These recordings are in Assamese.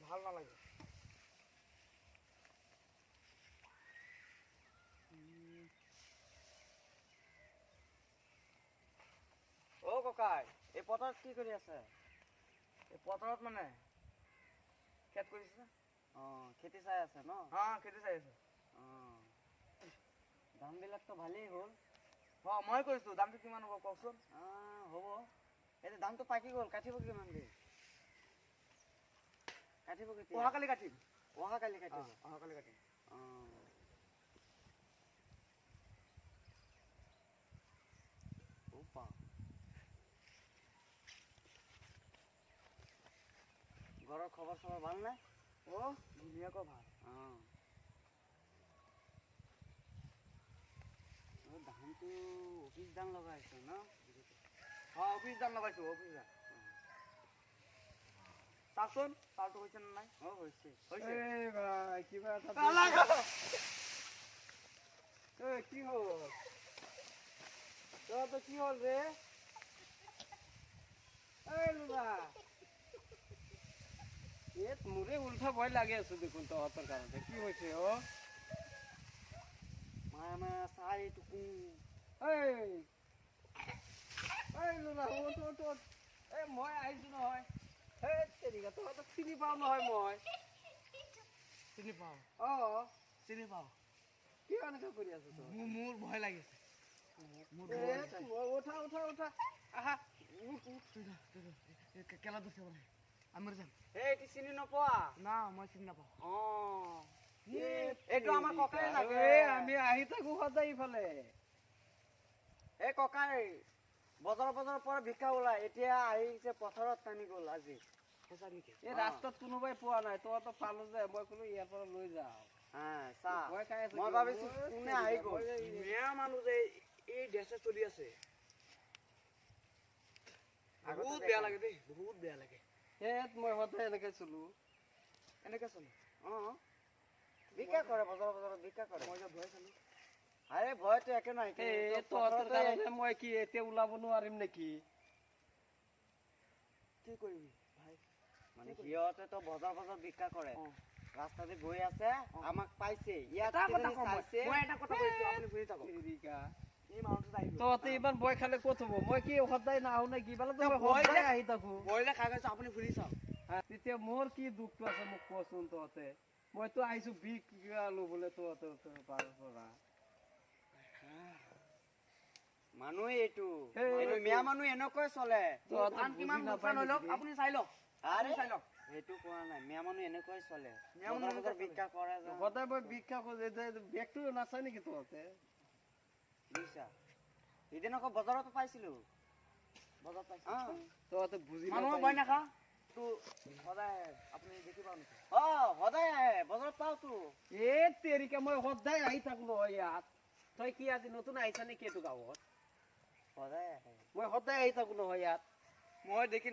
ভাল নালাগে। অ ককাই, এই পথাৰত কি কৰি আছে? এই পথাৰত মানে খেত কৰিছে। খেতি চাই আছে ন? খেতি চাই আছে। ধানবিলাকতো ভালেই হ'ল। মই কৰিছো। দামটো কিমান হ'ব কওকচোন? হ'ব। এতিয়া ধানটো পাকি গ'ল, কাটিব কিমান দিন? কাটিব কেতিয়া? অহাকালি কাটিম। অহাকালি কাটিব? অহাকালি কাটিম। ঘৰৰ খবৰ চবৰ ভাল নাই? ধুনীয়াকৈ ভাল। ধানটো অফিচ ধান লগাইছে ন? অফিচ ধান লগাইছো, অফিচ ধান। চাওকচোন চাউলটো হৈছে নে নাই? হৈছে। কিবা এটা কি হ'ল? তহঁতৰ কি হ'ল ৰে? মোৰে উল্টা ভয় লাগি আছো দেখোন তহঁতৰ কাৰণে। কি হৈছে মই আহিছো নহয়। তহঁতক চিনি পাওঁ নহয় মই। চিনি পাওঁ। চিনি পাওঁ। কিয় এনেকুৱা কৰি আছো তই? মোৰ ভয় লাগিছে। উঠা আহা। কেলা দোষ বোলে আমি যাম। এইটো চিনি নোপোৱা? না মই চিনি নাপাওঁ। এইটো আমাৰ ককাই লাগে। আমি আহি থাকো সদায় ইফালে। এই ককাই বজাৰৰ পৰা ভিক্ষা ওলাই, এতিয়া আহিছে পথাৰত টানি গ'ল আজি। সঁচা নেকি? এই ৰাস্তাত কোনোবাই পোৱা নাই, তহঁতক পালো যে মই ক'লো ইয়াৰ পৰা লৈ যাওঁ। মই ভাবিছো কোনে আহি গ'ল। মেয়া মানুহ যে এই ড্ৰেছে চলি আছে। বহুত বেয়া লাগে দেই, বহুত বেয়া লাগে। মই সদায় এনেকে চলো। এনেকে চলে? ভিক্ষা কৰে, বজাৰত ভিক্ষা কৰে। মই যে ভয় খালো। আৰে ভয়তো একে নাই। তহঁতৰ কাৰণে মই কি এতিয়া ওলাব নোৱাৰিম নেকি? কি কৰিবি ভাই? মানে সিহঁতেতো বজাৰ ভিক্ষা কৰে। ৰাস্তাতে গৈ আছে, আমাক পাইছে। তহঁতে ইমান ভয় খালে ক'ত হ'ব? মই কি সদায় নাহো নেকি? আহি থাকো। আপুনি ফুৰি চাওক। তেতিয়া মোৰ কি দুখটো আছে মোক কচোন তহঁতে। মইতো আহিছো ভিক্ষা লবলৈ তহঁতৰ পৰা। মানুহ এইটো মিয়া মানুহ এনেকৈ চলে। আপুনি চাই লওক। সেইটো কোৱা নাই, মিয়া মানুহ এনেকৈ চলে। ভিক্ষা কৰে। সদায় মই ভিক্ষা খোজে, বেগটো নাচাই নেকি তহঁতে? সিদিন আকৌ বজাৰতো পাইছিলো। তহঁতে বুজি মানুহৰ ভয় নাখা। সদায় আপুনি দেখি পাও নেকি? সদায় আহে, বজাৰত পাওতো। তেৰিকা মই সদায় আহি থাকো নহয় ইয়াত। তই কি আজি নতুন আহিছা নেকি এইটো গাঁৱত? সদায় আহে। মই সদায় আহি থাকো নহয় ইয়াত। মই দেখি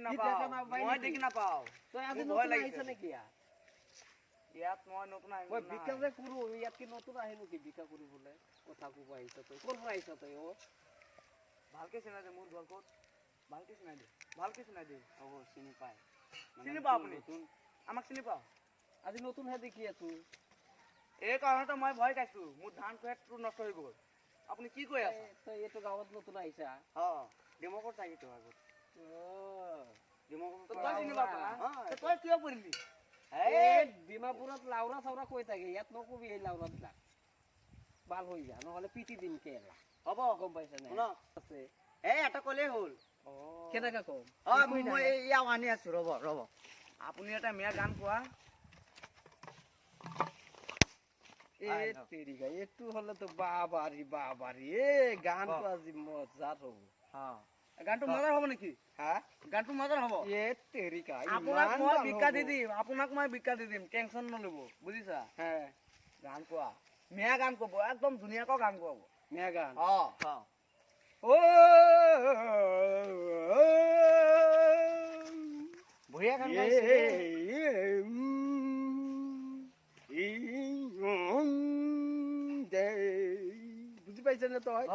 নাপাও। তই আজি নতুন আহিছা নেকি ইয়াত? ইয়াত মই নতুন আহিম। মই ভিক্ষা যে কৰো, ইয়াত কি নতুন আহে নেকি ভিক্ষা কৰিবলৈ? কথা কব আহিছ তই। ক'ৰ পৰা আহিছ তই? ভালকে চিনাই দে, মোৰ ঘৰ ক'ত? ভালকে চিনাই দে। চিনি পায়। চিনি পাও আপুনি? আমাক চিনি পাও? আজি নতুনহে দেখি আছো। এই কাৰণতে মই ভয় খাইছো। মোৰ ধান খেতটো নষ্ট হৈ গ'ল। আপুনি কি কৈ আছে? তই এইটো গাঁৱত নতুন আহিছা? ডিমকত আহিছো আগত। তই চিনি পাও? তই কিয় পৰিলি? ডিমাপুৰত লাউৰা চাউৰা কৈ থাকে, ইয়াত নকবি এই লাউৰা বিলাক। ভাল হৈ যা, নহলে পিটি দিম কেলা। হ'ব, গম পাইছা নে? এটা কলেই হ'ল। কেনেকে কম? মই ইয়াও আনি আছো, ৰ'ব। আপুনি এটা মেয়া গান কোৱা। এইটো হলেতো বাবাৰি। গানটো আজি মজাত হ'ব। গানটো মজাৰ হ'ব নেকি? গানটো মজাৰ হ'ব। আপোনাক মই ভিক্ষা দি দিম, টেনচন নলব। বুজিছা? গান কোৱা। মেয়া গান কব, একদম ধুনীয়াকৈ গান কোৱাব। মেয়া গান? বঢ়িয়া গান বুজি পাইছ নে তই?